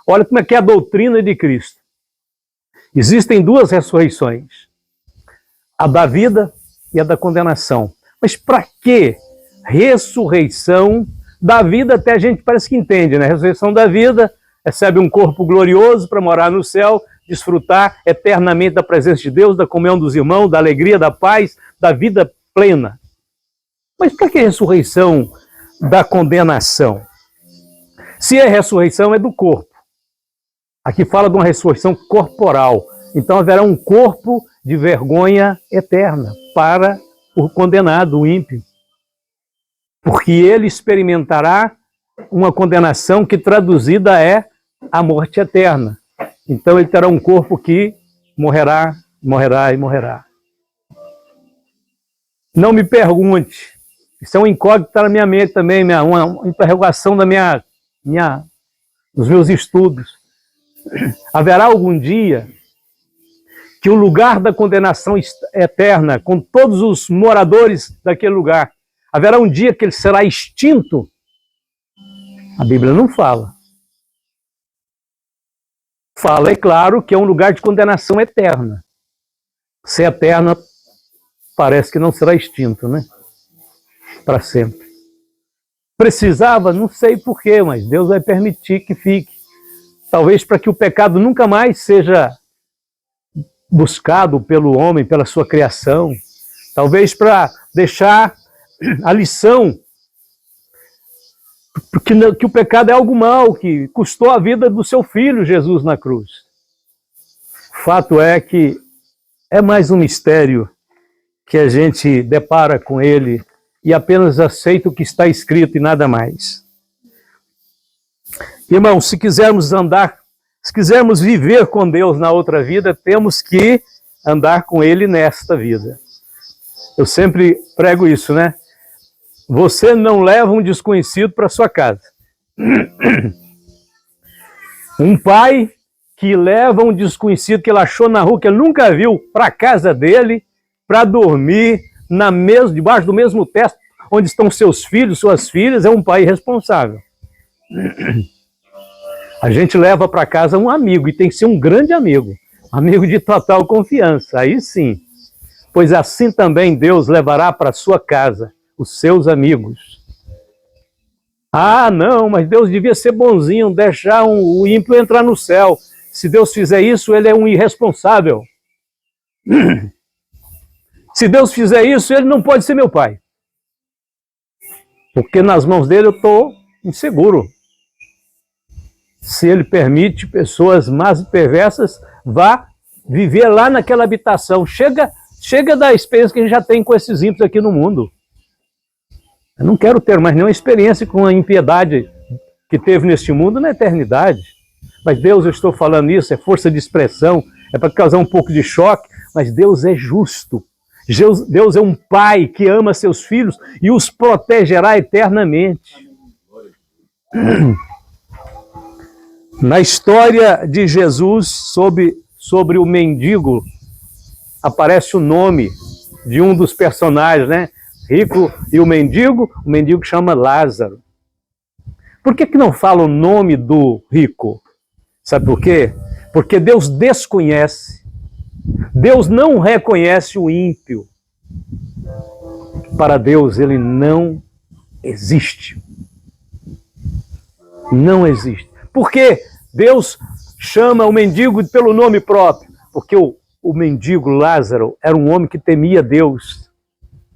Olha como é que é a doutrina de Cristo. Existem duas ressurreições, a da vida e a da condenação. Mas para que ressurreição da vida? Até a gente parece que entende, né? Ressurreição da vida, recebe um corpo glorioso para morar no céu, desfrutar eternamente da presença de Deus, da comunhão dos irmãos, da alegria, da paz, da vida plena. Mas para que ressurreição da condenação? Se é ressurreição, é do corpo. Aqui fala de uma ressurreição corporal. Então haverá um corpo de vergonha eterna para o condenado, o ímpio. Porque ele experimentará uma condenação que traduzida é a morte eterna. Então ele terá um corpo que morrerá, morrerá e morrerá. Não me pergunte. Isso é um incógnito na minha mente também, uma interrogação dos meus estudos. Haverá algum dia que o lugar da condenação eterna, com todos os moradores daquele lugar, haverá um dia que ele será extinto? A Bíblia não fala. Fala, é claro, que é um lugar de condenação eterna. Se é eterna, parece que não será extinto, né? Para sempre. Precisava? Não sei porquê, mas Deus vai permitir que fique. Talvez para que o pecado nunca mais seja buscado pelo homem, pela sua criação. Talvez para deixar a lição que o pecado é algo mau, que custou a vida do seu filho Jesus na cruz. Fato é que é mais um mistério que a gente depara com ele e apenas aceita o que está escrito e nada mais. Irmão, se quisermos viver com Deus na outra vida, temos que andar com Ele nesta vida. Eu sempre prego isso, né? Você não leva um desconhecido para sua casa. Um pai que leva um desconhecido que ele achou na rua, que ele nunca viu, para a casa dele, para dormir debaixo do mesmo teto onde estão seus filhos, suas filhas, é um pai irresponsável. A gente leva para casa um amigo, e tem que ser um grande amigo de total confiança, aí sim. Pois assim também Deus levará para a sua casa os seus amigos. Ah, não, mas Deus devia ser bonzinho, deixar o ímpio entrar no céu. Se Deus fizer isso, ele é um irresponsável. Se Deus fizer isso, ele não pode ser meu pai. Porque nas mãos dele eu estou inseguro. Se ele permite pessoas más e perversas, vá viver lá naquela habitação. Chega da experiência que a gente já tem com esses ímpios aqui no mundo. Eu não quero ter mais nenhuma experiência com a impiedade que teve neste mundo na eternidade. Mas Deus, eu estou falando isso, é força de expressão, é para causar um pouco de choque, mas Deus é justo. Deus é um pai que ama seus filhos e os protegerá eternamente. Na história de Jesus, sobre o mendigo, aparece o nome de um dos personagens, né? Rico e o mendigo chama Lázaro. Por que não fala o nome do rico? Sabe por quê? Porque Deus desconhece. Deus não reconhece o ímpio. Para Deus ele não existe. Não existe. Por que Deus chama o mendigo pelo nome próprio? Porque o mendigo Lázaro era um homem que temia Deus.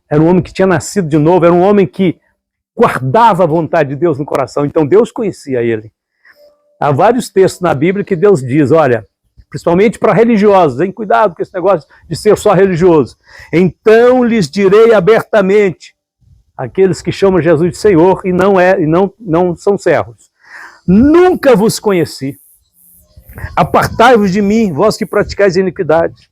Era um homem que tinha nascido de novo, era um homem que guardava a vontade de Deus no coração. Então Deus conhecia ele. Há vários textos na Bíblia que Deus diz, olha, principalmente para religiosos, hein? Cuidado com esse negócio de ser só religioso. Então lhes direi abertamente, aqueles que chamam Jesus de Senhor e não são servos. Nunca vos conheci. Apartai-vos de mim, vós que praticais iniquidade.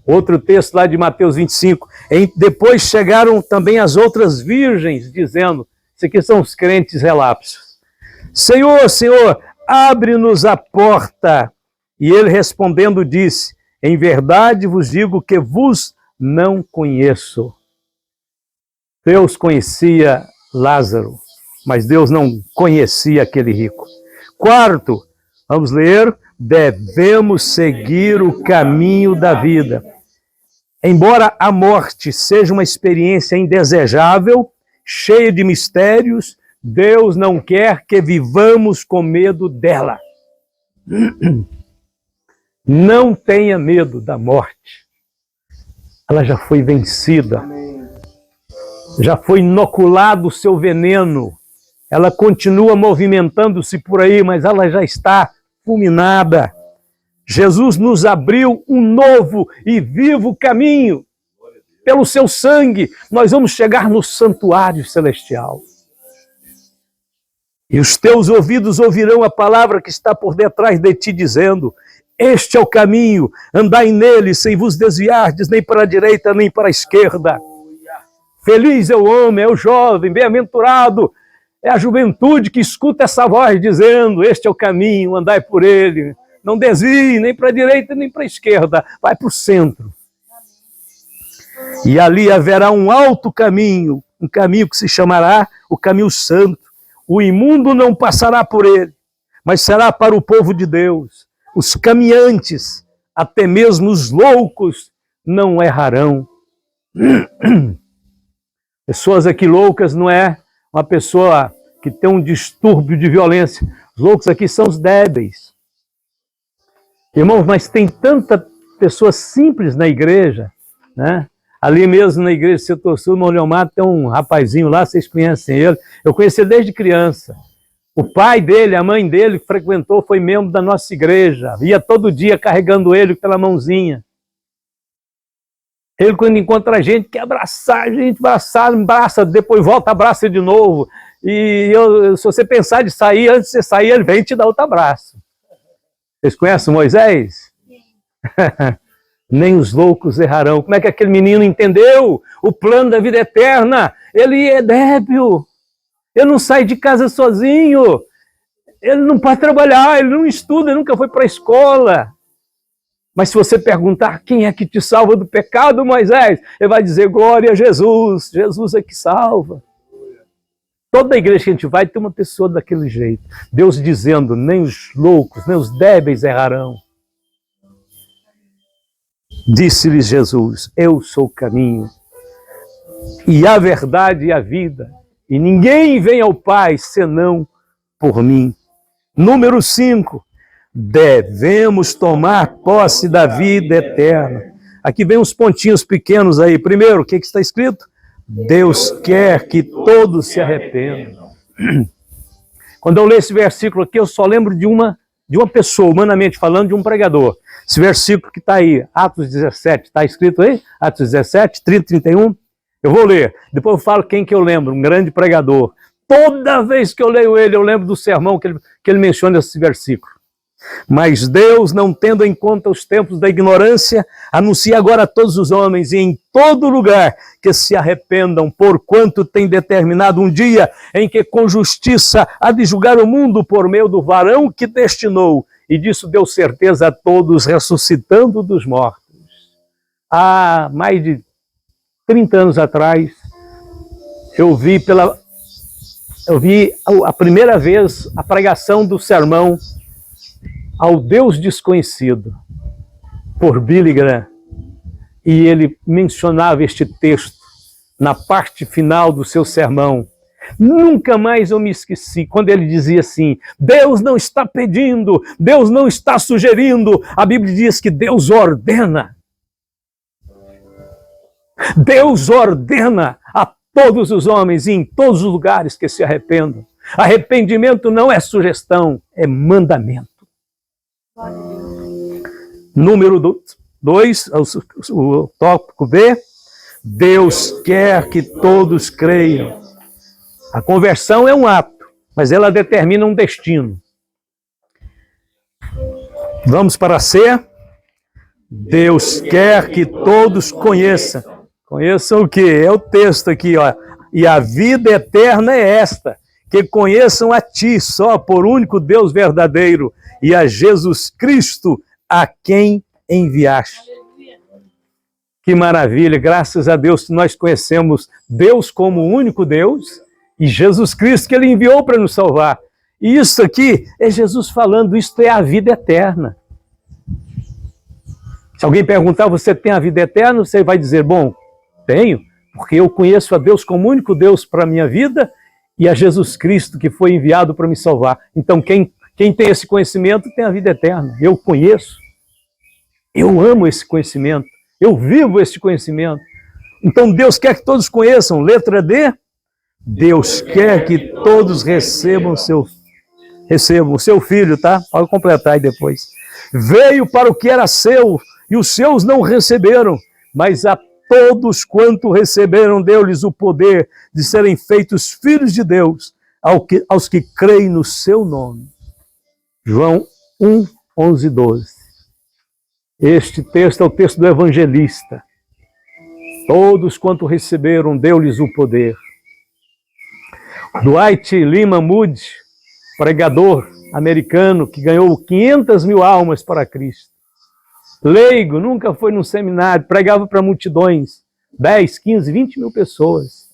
Outro texto lá de Mateus 25. Depois chegaram também as outras virgens, dizendo, isso aqui são os crentes relapsos. Senhor, Senhor, abre-nos a porta. E ele respondendo disse, em verdade vos digo que vos não conheço. Deus conhecia Lázaro, mas Deus não conhecia aquele rico. Quarto, vamos ler, devemos seguir o caminho da vida. Embora a morte seja uma experiência indesejável, cheia de mistérios, Deus não quer que vivamos com medo dela. Não tenha medo da morte. Ela já foi vencida. Já foi inoculado o seu veneno. Ela continua movimentando-se por aí, mas ela já está fulminada. Jesus nos abriu um novo e vivo caminho. Pelo seu sangue, nós vamos chegar no santuário celestial. E os teus ouvidos ouvirão a palavra que está por detrás de ti, dizendo, este é o caminho, andai nele, sem vos desviardes, nem para a direita, nem para a esquerda. Feliz é o homem, é o jovem, bem-aventurado, é a juventude que escuta essa voz dizendo, este é o caminho, andai por ele. Não desvie, nem para a direita, nem para a esquerda, vai para o centro. E ali haverá um alto caminho, um caminho que se chamará o caminho santo. O imundo não passará por ele, mas será para o povo de Deus. Os caminhantes, até mesmo os loucos, não errarão. Pessoas aqui loucas não é uma pessoa que tem um distúrbio de violência. Os loucos aqui são os débeis. Irmãos, mas tem tanta pessoa simples na igreja, né? Ali mesmo na igreja de Setor Sul, no Leomar, tem um rapazinho lá, vocês conhecem ele. Eu conheci ele desde criança. O pai dele, a mãe dele, que frequentou, foi membro da nossa igreja. Ia todo dia carregando ele pela mãozinha. Ele, quando encontra a gente, quer abraçar a gente, abraça, depois volta, abraça de novo. E se você pensar de sair, antes de você sair, ele vem te dar outro abraço. Vocês conhecem Moisés? Nem os loucos errarão. Como é que aquele menino entendeu o plano da vida eterna? Ele é débil. Ele não sai de casa sozinho. Ele não pode trabalhar, ele não estuda, ele nunca foi para a escola. Mas se você perguntar quem é que te salva do pecado, Moisés, ele vai dizer, glória a Jesus, Jesus é que salva. Toda igreja que a gente vai tem uma pessoa daquele jeito. Deus dizendo, nem os loucos, nem os débeis errarão. Disse-lhes Jesus, eu sou o caminho, e a verdade e a vida, e ninguém vem ao Pai senão por mim. Número 5, devemos tomar posse da vida eterna. Aqui vem uns pontinhos pequenos aí. Primeiro, o que está escrito? Deus quer que todos se arrependam. Quando eu leio esse versículo aqui, eu só lembro de uma pessoa, humanamente falando, de um pregador. Esse versículo que está aí, Atos 17, está escrito aí? Atos 17, 30, 31. Eu vou ler, depois eu falo quem que eu lembro, um grande pregador. Toda vez que eu leio ele, eu lembro do sermão que ele menciona esse versículo. Mas Deus, não tendo em conta os tempos da ignorância, anuncia agora a todos os homens e em todo lugar que se arrependam, porquanto tem determinado um dia em que com justiça há de julgar o mundo por meio do varão que destinou, e disso deu certeza a todos, ressuscitando dos mortos. Há mais de 30 anos atrás, eu vi a primeira vez a pregação do sermão ao Deus Desconhecido, por Billy Graham. E ele mencionava este texto na parte final do seu sermão. Nunca mais eu me esqueci, quando ele dizia assim, Deus não está pedindo, Deus não está sugerindo, a Bíblia diz que Deus ordena. Deus ordena a todos os homens e em todos os lugares que se arrependam. Arrependimento não é sugestão, é mandamento. Número 2, o tópico B, Deus quer que todos creiam. A conversão é um ato, mas ela determina um destino. Vamos para C. Deus quer que todos conheçam. Conheçam o quê? É o texto aqui, ó. E a vida eterna é esta, que conheçam a Ti, só por único Deus verdadeiro, e a Jesus Cristo, a quem enviaste. Que maravilha, graças a Deus nós conhecemos Deus como o único Deus e Jesus Cristo que Ele enviou para nos salvar. E isso aqui é Jesus falando, isto é a vida eterna. Se alguém perguntar, você tem a vida eterna? Você vai dizer, bom, tenho, porque eu conheço a Deus como único Deus para a minha vida e a Jesus Cristo que foi enviado para me salvar. Então quem tem esse conhecimento tem a vida eterna. Eu conheço, eu amo esse conhecimento, eu vivo esse conhecimento. Então Deus quer que todos conheçam. Letra D, Deus quer que todos recebam o seu filho, tá? Pode completar aí depois. Veio para o que era seu, e os seus não receberam, mas a todos quanto receberam, deu-lhes o poder de serem feitos filhos de Deus, aos que creem no seu nome. João 1, 11 e 12. Este texto é o texto do evangelista. Todos quanto receberam, deu-lhes o poder. Dwight Lyman Moody, pregador americano que ganhou 500 mil almas para Cristo. Leigo, nunca foi num seminário, pregava para multidões, 10, 15, 20 mil pessoas.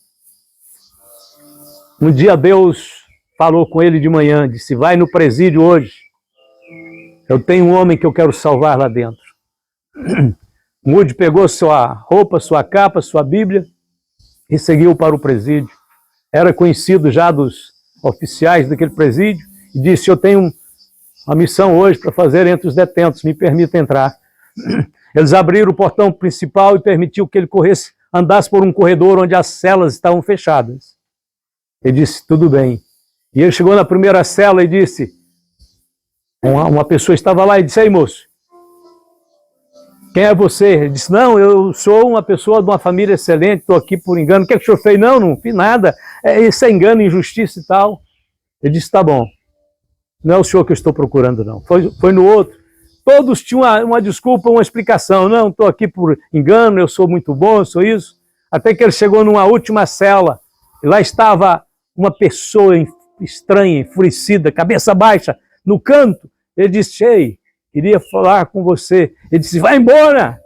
Um dia Deus falou com ele de manhã, disse, vai no presídio hoje, eu tenho um homem que eu quero salvar lá dentro. Moody pegou sua roupa, sua capa, sua Bíblia e seguiu para o presídio. Era conhecido já dos oficiais daquele presídio e disse, eu tenho uma missão hoje para fazer entre os detentos, me permita entrar. Eles abriram o portão principal e permitiu que ele andasse por um corredor onde as celas estavam fechadas. Ele disse, tudo bem. E ele chegou na primeira cela e disse, uma pessoa estava lá e disse, ei moço, quem é você? Ele disse, não, eu sou uma pessoa de uma família excelente, estou aqui por engano. O que é que o senhor fez? Não, não fiz nada. Isso é engano, injustiça e tal. Ele disse, tá bom. Não é o senhor que eu estou procurando, não. Foi no outro. Todos tinham uma desculpa, uma explicação. Não, estou aqui por engano, eu sou muito bom, eu sou isso. Até que ele chegou numa última cela. E lá estava uma pessoa estranha, enfurecida, cabeça baixa, no canto. Ele disse, ei, queria falar com você. Ele disse, vai embora.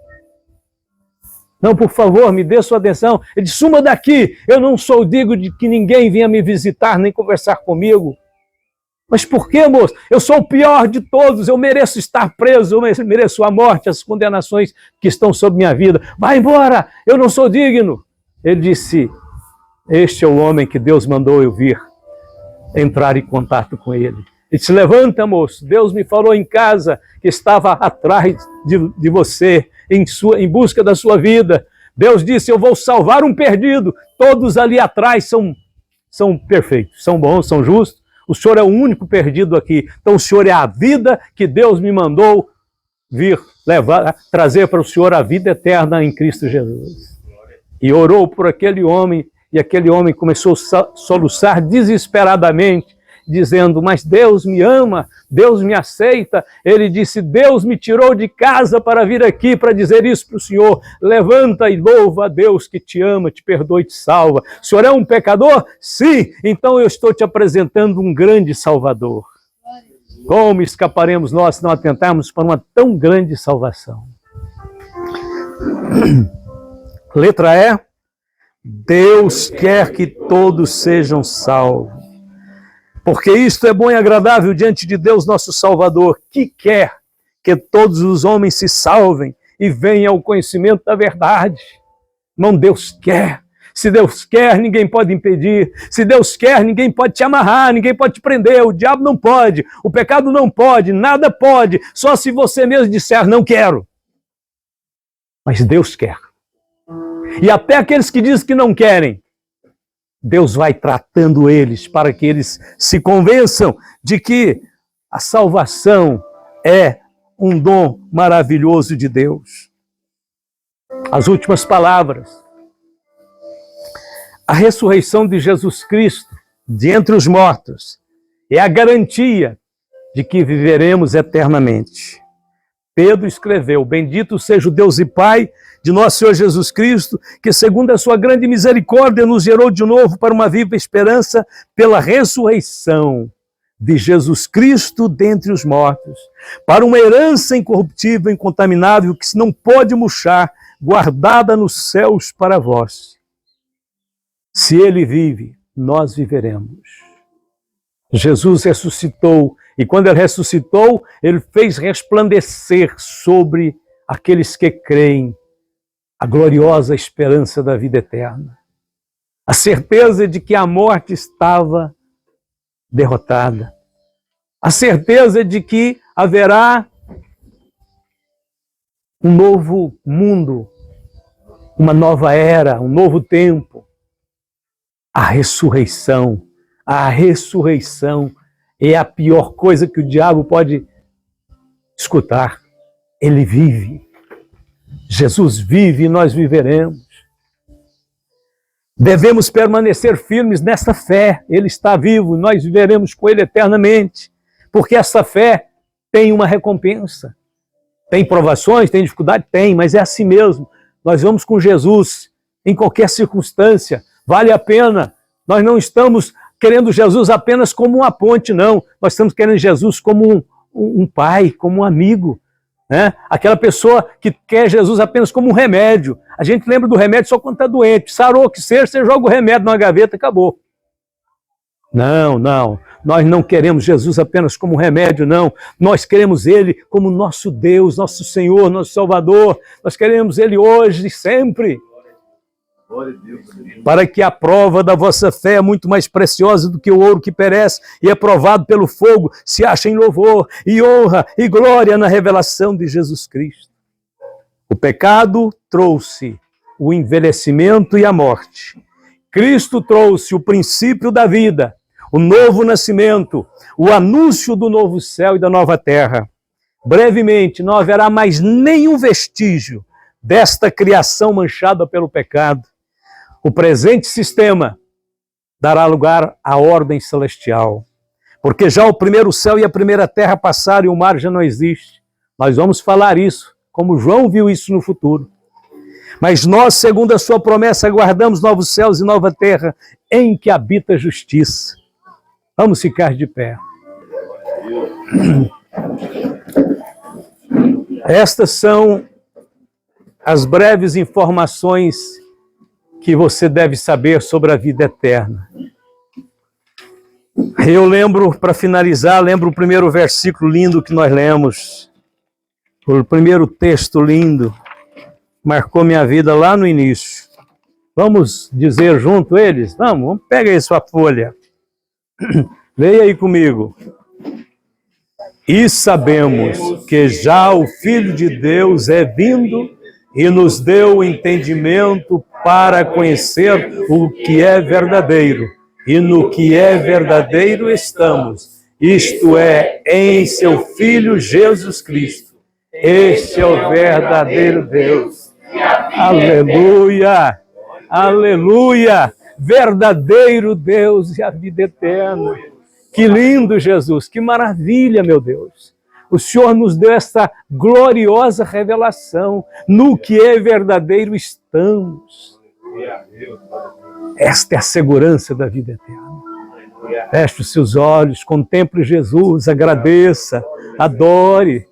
Não, por favor, me dê sua atenção. Ele disse, suma daqui. Eu não sou digno de que ninguém venha me visitar, nem conversar comigo. Mas por que, moço? Eu sou o pior de todos, eu mereço estar preso, eu mereço a morte, as condenações que estão sobre minha vida. Vai embora, eu não sou digno. Ele disse, este é o homem que Deus mandou eu vir entrar em contato com ele. Ele disse, levanta, moço, Deus me falou em casa que estava atrás de você, em busca da sua vida. Deus disse, eu vou salvar um perdido. Todos ali atrás são perfeitos, são bons, são justos. O Senhor é o único perdido aqui. Então o Senhor é a vida que Deus me mandou vir trazer para o Senhor a vida eterna em Cristo Jesus. E orou por aquele homem, e aquele homem começou a soluçar desesperadamente, dizendo, mas Deus me ama, Deus me aceita. Ele disse, Deus me tirou de casa para vir aqui para dizer isso para o Senhor. Levanta e louva a Deus que te ama, te perdoa e te salva. O Senhor é um pecador? Sim, então eu estou te apresentando um grande Salvador. Como escaparemos nós se não atentarmos para uma tão grande salvação? Letra E, Deus quer que todos sejam salvos. Porque isto é bom e agradável diante de Deus nosso Salvador, que quer que todos os homens se salvem e venham ao conhecimento da verdade. Não, Deus quer. Se Deus quer, ninguém pode impedir. Se Deus quer, ninguém pode te amarrar, ninguém pode te prender. O diabo não pode, o pecado não pode, nada pode. Só se você mesmo disser, não quero. Mas Deus quer. E até aqueles que dizem que não querem, Deus vai tratando eles para que eles se convençam de que a salvação é um dom maravilhoso de Deus. As últimas palavras. A ressurreição de Jesus Cristo de entre os mortos é a garantia de que viveremos eternamente. Pedro escreveu, bendito seja o Deus e Pai de nosso Senhor Jesus Cristo, que segundo a sua grande misericórdia nos gerou de novo para uma viva esperança pela ressurreição de Jesus Cristo dentre os mortos, para uma herança incorruptível, incontaminável, que se não pode murchar, guardada nos céus para vós. Se ele vive, nós viveremos. Jesus ressuscitou, e quando ele ressuscitou, ele fez resplandecer sobre aqueles que creem a gloriosa esperança da vida eterna. A certeza de que a morte estava derrotada. A certeza de que haverá um novo mundo, uma nova era, um novo tempo. A ressurreição é a pior coisa que o diabo pode escutar. Ele vive. Jesus vive e nós viveremos. Devemos permanecer firmes nessa fé. Ele está vivo, nós viveremos com ele eternamente. Porque essa fé tem uma recompensa. Tem provações, tem dificuldade? Tem, mas é assim mesmo. Nós vamos com Jesus em qualquer circunstância. Vale a pena. Nós não estamos querendo Jesus apenas como uma ponte, não. Nós estamos querendo Jesus como um pai, como um amigo. Né? Aquela pessoa que quer Jesus apenas como um remédio. A gente lembra do remédio só quando está doente. Sarou que seja, você joga o remédio numa gaveta e acabou. Não, não. Nós não queremos Jesus apenas como um remédio, não. Nós queremos Ele como nosso Deus, nosso Senhor, nosso Salvador. Nós queremos Ele hoje e sempre. Para que a prova da vossa fé é muito mais preciosa do que o ouro que perece e é provado pelo fogo, se acha em louvor e honra e glória na revelação de Jesus Cristo. O pecado trouxe o envelhecimento e a morte. Cristo trouxe o princípio da vida, o novo nascimento, o anúncio do novo céu e da nova terra. Brevemente, não haverá mais nenhum vestígio desta criação manchada pelo pecado. O presente sistema dará lugar à ordem celestial. Porque já o primeiro céu e a primeira terra passaram e o mar já não existe. Nós vamos falar isso, como João viu isso no futuro. Mas nós, segundo a sua promessa, aguardamos novos céus e nova terra em que habita a justiça. Vamos ficar de pé. Estas são as breves informações que você deve saber sobre a vida eterna. Eu lembro, para finalizar, lembro o primeiro versículo lindo que nós lemos. O primeiro texto lindo. Marcou minha vida lá no início. Vamos dizer junto eles? Vamos, pega aí sua folha. Leia aí comigo. E sabemos que já o Filho de Deus é vindo e nos deu o entendimento para conhecer o que é verdadeiro. E no que é verdadeiro estamos, isto é, em seu Filho Jesus Cristo. Este é o verdadeiro Deus. Aleluia! Aleluia! Verdadeiro Deus e a vida eterna. Que lindo, Jesus! Que maravilha, meu Deus! O Senhor nos deu essa gloriosa revelação. No que é verdadeiro estamos. Esta é a segurança da vida eterna. Feche os seus olhos, contemple Jesus, agradeça, adore,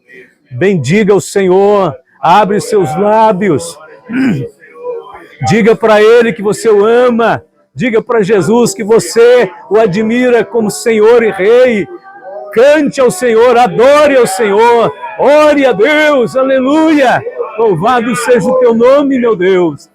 bendiga o Senhor, abre os seus lábios, diga para Ele que você o ama, diga para Jesus que você o admira como Senhor e Rei. Cante ao Senhor, adore ao Senhor, ore a Deus, aleluia! Louvado seja o teu nome, meu Deus!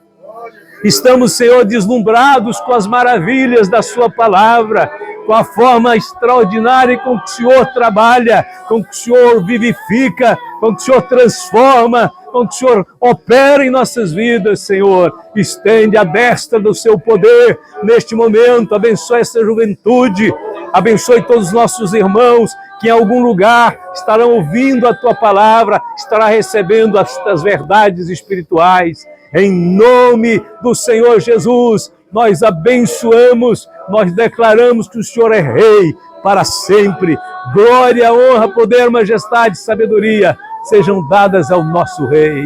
Estamos, Senhor, deslumbrados com as maravilhas da sua palavra, com a forma extraordinária com que o Senhor trabalha, com que o Senhor vivifica, com que o Senhor transforma, com que o Senhor opera em nossas vidas, Senhor. Estende a destra do seu poder neste momento, abençoe essa juventude, abençoe todos os nossos irmãos que em algum lugar estarão ouvindo a tua palavra, estará recebendo estas verdades espirituais. Em nome do Senhor Jesus, nós abençoamos, nós declaramos que o Senhor é Rei para sempre. Glória, honra, poder, majestade e sabedoria sejam dadas ao nosso Rei.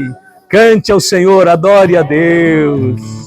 Cante ao Senhor, adore a Deus.